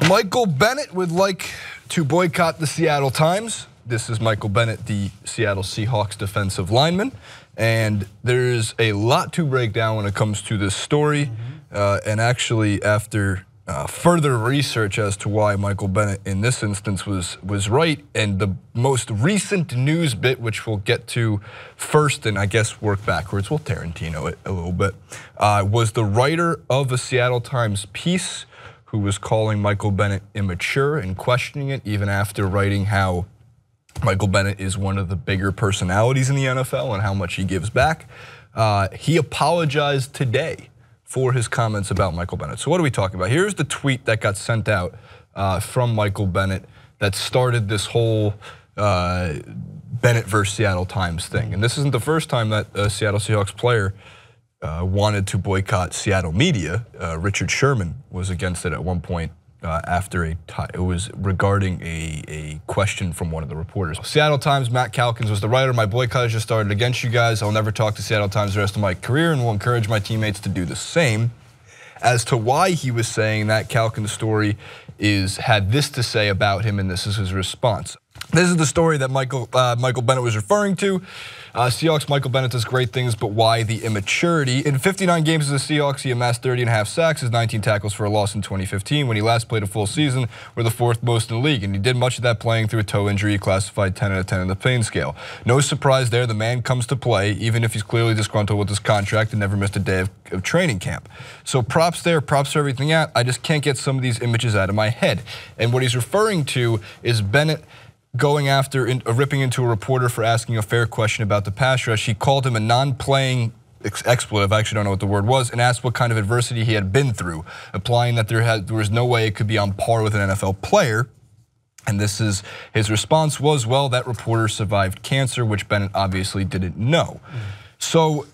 Michael Bennett would like to boycott the Seattle Times. This is Michael Bennett, the Seattle Seahawks defensive lineman. And there's a lot to break down when it comes to this story. And actually, after further research as to why Michael Bennett in this instance was right, and the most recent news bit, which we'll get to first and I guess work backwards, we'll Tarantino it a little bit, was the writer of a Seattle Times piece who was calling Michael Bennett immature and questioning it, even after writing how Michael Bennett is one of the bigger personalities in the NFL and how much he gives back. He apologized today for his comments about Michael Bennett. So what are we talking about? Here's the tweet that got sent out from Michael Bennett that started this whole Bennett versus Seattle Times thing. And this isn't the first time that a Seattle Seahawks player wanted to boycott Seattle media. Richard Sherman was against it at one point after it was regarding a question from one of the reporters. Seattle Times, Matt Calkins was the writer. My boycott has just started against you guys. I'll never talk to Seattle Times the rest of my career and will encourage my teammates to do the same. As to why he was saying that, Calkins' story had this to say about him, and this is his response. This is the story that Michael Bennett was referring to. Seahawks, Michael Bennett does great things, but why the immaturity? In 59 games as a Seahawks, he amassed 30.5 sacks, his 19 tackles for a loss in 2015. When he last played a full season, were the 4th most in the league, and he did much of that playing through a toe injury, classified 10 out of 10 on the pain scale. No surprise there, the man comes to play, even if he's clearly disgruntled with his contract and never missed a day of training camp. So props there, props for everything out. I just can't get some of these images out of my head. And what he's referring to is Bennett going after, ripping into a reporter for asking a fair question about the pass rush. He called him a non-playing expletive, I actually don't know what the word was, and asked what kind of adversity he had been through, implying that there was no way it could be on par with an NFL player. And this is his response was, well, that reporter survived cancer, which Bennett obviously didn't know. So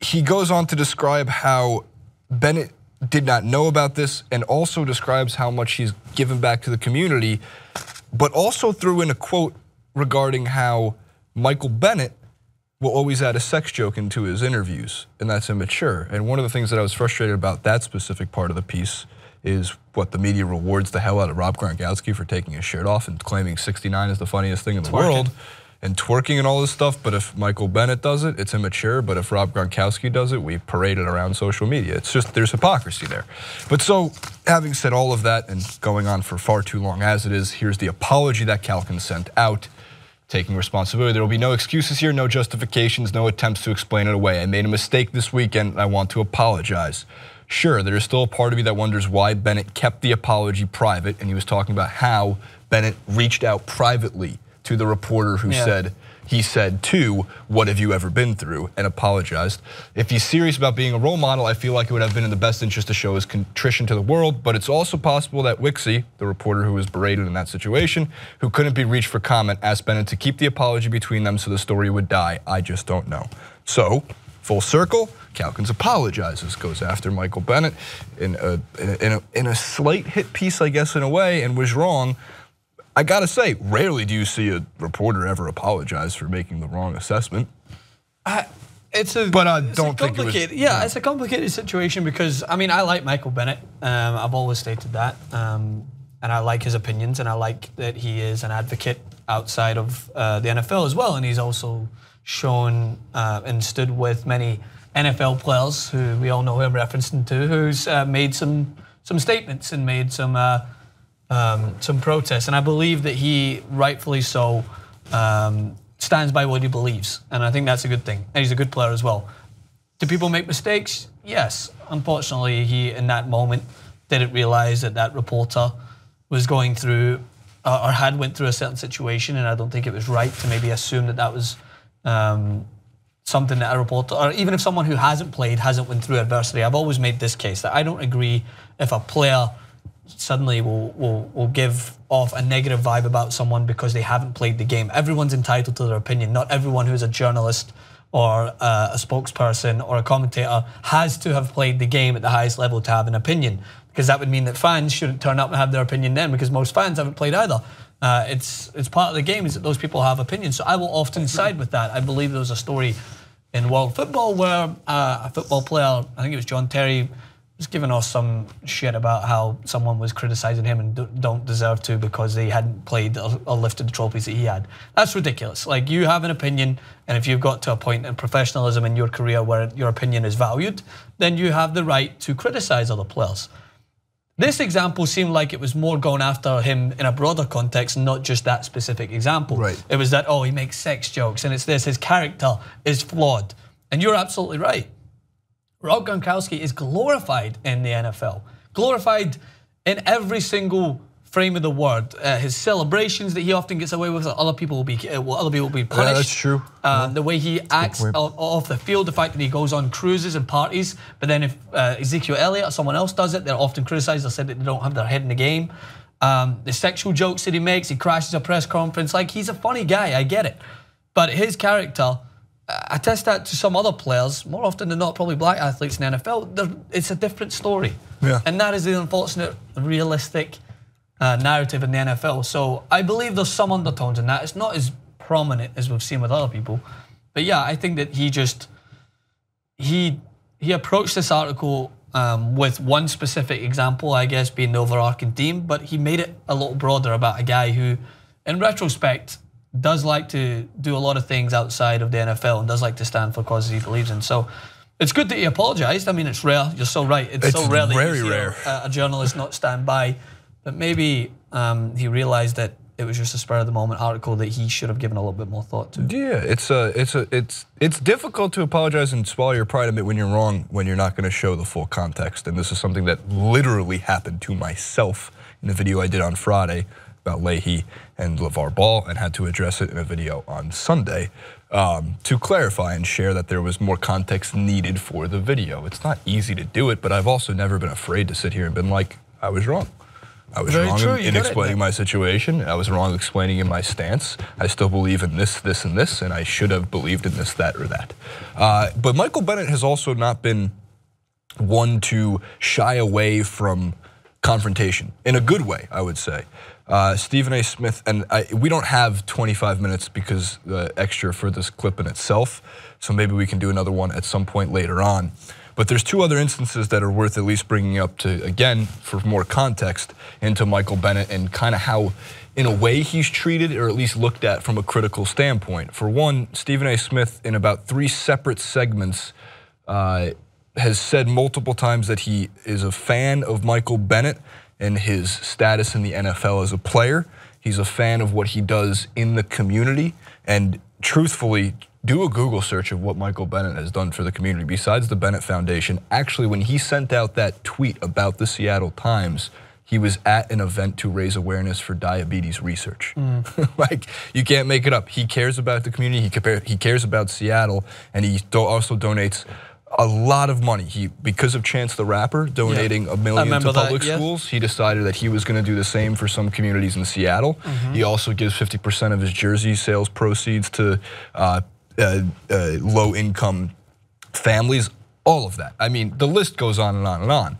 he goes on to describe how Bennett did not know about this, and also describes how much he's given back to the community, but also threw in a quote regarding how Michael Bennett will always add a sex joke into his interviews, and that's immature. And one of the things that I was frustrated about that specific part of the piece is what the media rewards the hell out of Rob Gronkowski for taking his shirt off and claiming 69 is the funniest thing in the world, and twerking and all this stuff. But if Michael Bennett does it, it's immature. But if Rob Gronkowski does it, we parade it around social media. It's just, there's hypocrisy there. But so, having said all of that and going on for far too long as it is, here's the apology that Calkins sent out, taking responsibility. There will be no excuses here, no justifications, no attempts to explain it away. I made a mistake this weekend and I want to apologize. Sure, there is still a part of me that wonders why Bennett kept the apology private, and he was talking about how Bennett reached out privately to the reporter who he said too, what have you ever been through, and apologized. If he's serious about being a role model, I feel like it would have been in the best interest to show his contrition to the world, but it's also possible that Wixie, the reporter who was berated in that situation, who couldn't be reached for comment, asked Bennett to keep the apology between them so the story would die. I just don't know. So, full circle, Calkins apologizes, goes after Michael Bennett in a slight hit piece, I guess, in a way, and was wrong. I gotta say, rarely do you see a reporter ever apologize for making the wrong assessment. It's a complicated situation because, I mean, I like Michael Bennett. I've always stated that, and I like his opinions, and I like that he is an advocate outside of the NFL as well. And he's also shown and stood with many NFL players who we all know him referencing to, who's made some statements and made some protests, and I believe that he, rightfully so, stands by what he believes, and I think that's a good thing. And he's a good player as well. Do people make mistakes? Yes. Unfortunately, he, in that moment, didn't realize that that reporter was going through, or had went through a certain situation, and I don't think it was right to maybe assume that that was something that a reporter, or even if someone who hasn't played, hasn't went through adversity. I've always made this case that I don't agree if a player suddenly will give off a negative vibe about someone because they haven't played the game. Everyone's entitled to their opinion. Not everyone who's a journalist or a spokesperson or a commentator has to have played the game at the highest level to have an opinion, because that would mean that fans shouldn't turn up and have their opinion then, because most fans haven't played either. It's part of the game is that those people have opinions. So I will often side with that. I believe there was a story in world football where a football player, I think it was John Terry, was giving us some shit about how someone was criticizing him and don't deserve to because they hadn't played or lifted the trophies that he had. That's ridiculous. Like, you have an opinion, and if you've got to a point in professionalism in your career where your opinion is valued, then you have the right to criticize other players. This example seemed like it was more going after him in a broader context, not just that specific example. Right. It was that, oh, he makes sex jokes, and it's this, his character is flawed. And you're absolutely right. Rob Gronkowski is glorified in the NFL. Glorified in every single frame of the word. His celebrations that he often gets away with, other people will be punished. Yeah, that's true. The way he acts off the field, the fact that he goes on cruises and parties, but then if Ezekiel Elliott or someone else does it, they're often criticized. They said that they don't have their head in the game. The sexual jokes that he makes, he crashes a press conference. Like, he's a funny guy, I get it. But his character, I test that to some other players, more often than not, probably black athletes in the NFL, it's a different story. Yeah. And that is the unfortunate, realistic narrative in the NFL. So I believe there's some undertones in that. It's not as prominent as we've seen with other people. But yeah, I think that he approached this article with one specific example, I guess, being the overarching theme, but he made it a little broader about a guy who, in retrospect, does like to do a lot of things outside of the NFL and does like to stand for causes he believes in. So it's good that he apologized. I mean, it's rare. You're so right. It's so rare that very you see rare. A journalist not stand by. But maybe he realized that it was just a spur of the moment article that he should have given a little bit more thought to. Yeah, it's difficult to apologize and swallow your pride, admit when you're wrong, when you're not going to show the full context. And this is something that literally happened to myself in a video I did on Friday about Leahy and LeVar Ball, and had to address it in a video on Sunday to clarify and share that there was more context needed for the video. It's not easy to do it, but I've also never been afraid to sit here and been like, I was wrong. I was wrong in explaining my situation. I was wrong explaining in my stance. I still believe in this, this, and this, and I should have believed in this, that, or that. But Michael Bennett has also not been one to shy away from confrontation, in a good way, I would say. Stephen A. Smith, and we don't have 25 minutes because extra for this clip in itself, so maybe we can do another one at some point later on. But there's two other instances that are worth at least bringing up to, again, for more context into Michael Bennett and kind of how, in a way, he's treated or at least looked at from a critical standpoint. For one, Stephen A. Smith, in about 3 separate segments, has said multiple times that he is a fan of Michael Bennett and his status in the NFL as a player. He's a fan of what he does in the community, and truthfully, do a Google search of what Michael Bennett has done for the community besides the Bennett Foundation. Actually, when he sent out that tweet about the Seattle Times, he was at an event to raise awareness for diabetes research. Like, you can't make it up. He cares about the community, he cares about Seattle, and he also donates a lot of money. Because of Chance the Rapper donating $1 million to public schools, he decided that he was going to do the same for some communities in Seattle. He also gives 50% of his jersey sales proceeds to low-income families, all of that. I mean, the list goes on and on and on.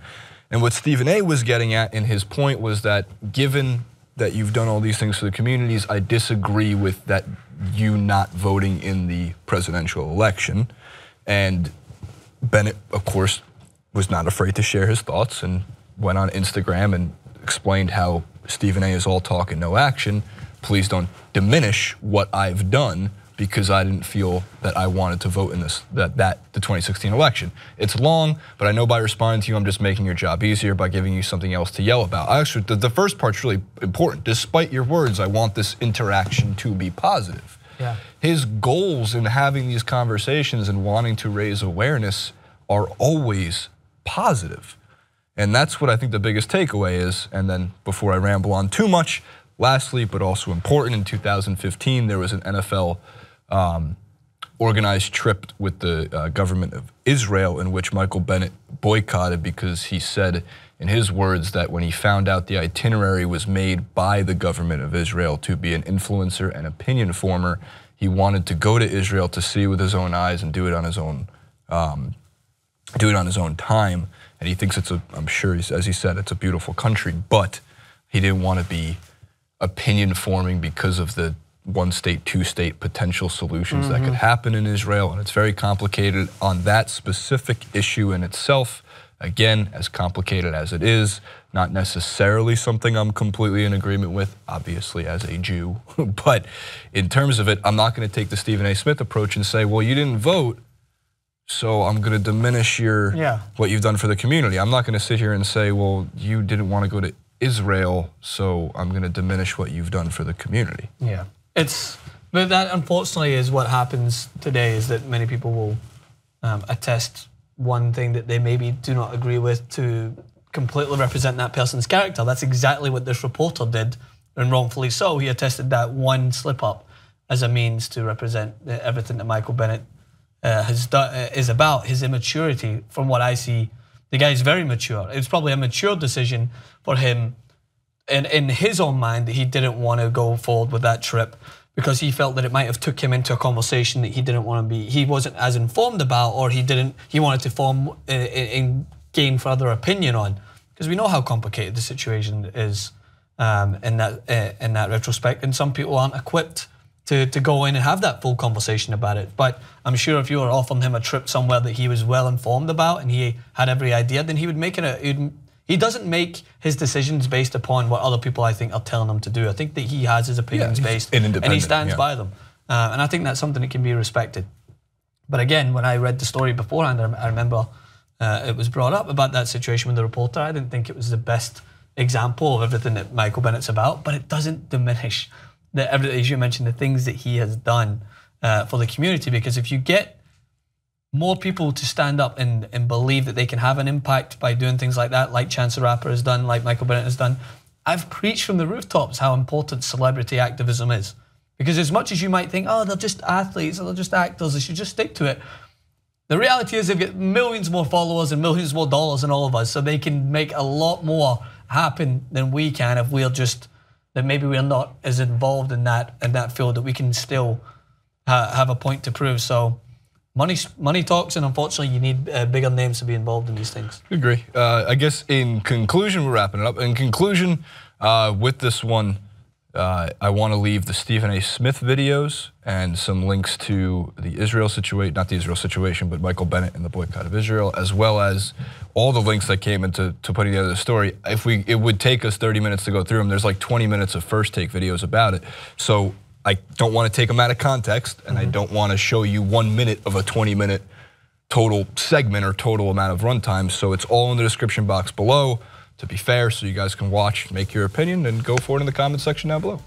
And what Stephen A. was getting at in his point was that given that you've done all these things for the communities, I disagree with that you not voting in the presidential election. And Bennett, of course, was not afraid to share his thoughts and went on Instagram and explained how Stephen A. is all talk and no action. Please don't diminish what I've done because I didn't feel that I wanted to vote in the 2016 election. It's long, but I know by responding to you, I'm just making your job easier by giving you something else to yell about. Actually, the first part's really important. Despite your words, I want this interaction to be positive. Yeah. His goals in having these conversations and wanting to raise awareness are always positive. And that's what I think the biggest takeaway is. And then before I ramble on too much, lastly, but also important, in 2015, there was an NFL organized trip with the government of Israel in which Michael Bennett boycotted because he said, in his words, that when he found out the itinerary was made by the government of Israel to be an influencer and opinion former, he wanted to go to Israel to see with his own eyes and do it on his own time. And he thinks I'm sure, as he said, it's a beautiful country, but he didn't want to be opinion forming because of the 1-state, 2-state potential solutions that could happen in Israel. And it's very complicated on that specific issue in itself. Again, as complicated as it is, not necessarily something I'm completely in agreement with, obviously as a Jew. But in terms of it, I'm not going to take the Stephen A. Smith approach and say, well, you didn't vote, so I'm going to diminish what you've done for the community. I'm not going to sit here and say, well, you didn't want to go to Israel, so I'm going to diminish what you've done for the community. Yeah, but that unfortunately is what happens today, is that many people will attest one thing that they maybe do not agree with to completely represent that person's character. That's exactly what this reporter did, and wrongfully so. He attested that one slip-up as a means to represent everything that Michael Bennett has done, is about. His immaturity, from what I see, the guy's very mature. It was probably a mature decision for him in his own mind that he didn't want to go forward with that trip, because he felt that it might have took him into a conversation that he wasn't as informed about, or he wanted to form and gain further opinion on, because we know how complicated the situation is in that retrospect, and some people aren't equipped to go in and have that full conversation about it. But I'm sure if you were offering him a trip somewhere that he was well informed about and he had every idea, then he would make it. He doesn't make his decisions based upon what other people, I think, are telling him to do. I think that he has his opinions based, and he stands by them. And I think that's something that can be respected. But again, when I read the story beforehand, I remember it was brought up about that situation with the reporter. I didn't think it was the best example of everything that Michael Bennett's about, but it doesn't diminish, as you mentioned, the things that he has done for the community. Because if you get more people to stand up and believe that they can have an impact by doing things like that, like Chance the Rapper has done, like Michael Bennett has done. I've preached from the rooftops how important celebrity activism is. Because as much as you might think, oh, they're just athletes, or they're just actors, they should just stick to it. The reality is they've got millions more followers and millions more dollars than all of us, so they can make a lot more happen than we can if that maybe we're not as involved in that field, that we can still have a point to prove. So money talks, and unfortunately you need bigger names to be involved in these things. I agree. I guess in conclusion, we're wrapping it up. In conclusion, with this one, I want to leave the Stephen A. Smith videos and some links to the Israel situation, not the Israel situation, but Michael Bennett and the boycott of Israel, as well as all the links that came into putting together the story. It would take us 30 minutes to go through them. There's like 20 minutes of first take videos about it. So I don't want to take them out of context, and I don't want to show you 1 minute of a 20-minute total segment or total amount of runtime. So it's all in the description box below, to be fair, so you guys can watch, make your opinion, and go for it in the comment section down below.